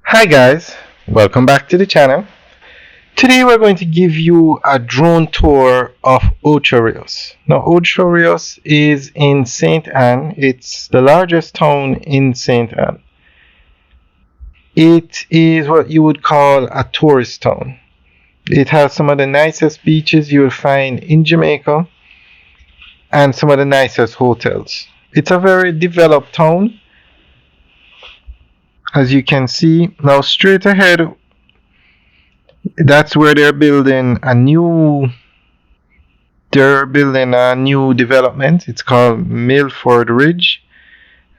Hi guys, welcome back to the channel. Today we're going to give you a drone tour of Ocho Rios. Now Ocho Rios is in St. Anne. It's the largest town in St. Anne. It is what you would call a tourist town. It has some of the nicest beaches you will find in Jamaica and some of the nicest hotels. It's a very developed town, as you can see. Now straight ahead, that's where they're building a new development. It's called Milford Ridge,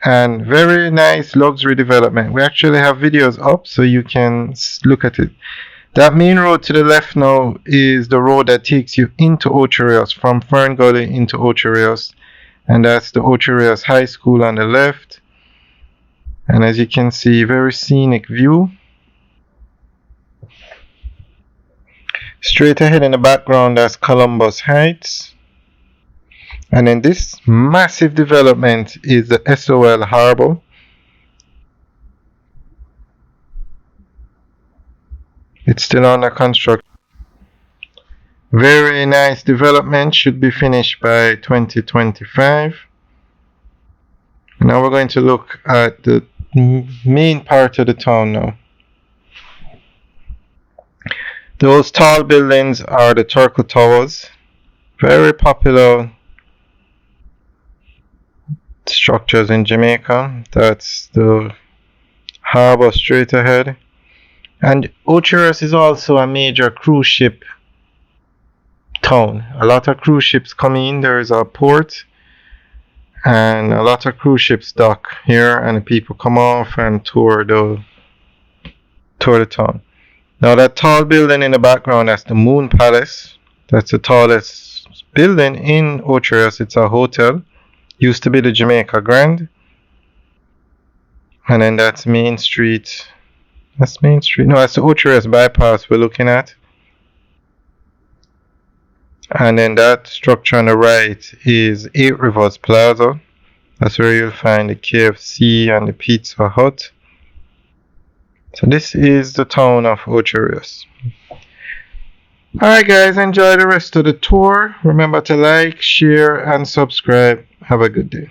and very nice luxury development. We actually have videos up so you can look at it. That main road to the left now is the road that takes you into Ocho Rios, from Fern Gully into Ocho Rios, and that's the Ocho Rios High School on the left. And as you can see, very scenic view. Straight ahead in the background, that's Columbus Heights. And then this massive development is the SOL Harbor. It's still under construction. Very nice development, should be finished by 2025. Now we're going to look at the main part of the town now. Those tall buildings are the Turtle Towers. Very popular structures in Jamaica. That's the harbor straight ahead. And Ocho Rios is also a major cruise ship town. A lot of cruise ships come in. There is a port, and a lot of cruise ships dock here, and people come off and tour the town. Now that tall building in the background, that's the Moon Palace. That's the tallest building in Ocho Rios. It's a hotel. Used to be the Jamaica Grand. And then that's Main Street. That's Main Street. No, that's the Ocho Rios bypass we're looking at. And then that structure on the right is 8 Rivers Plaza. That's where you'll find the KFC and the Pizza Hut. So this is the town of Ocho Rios. Alright guys, enjoy the rest of the tour. Remember to like, share, and subscribe. Have a good day.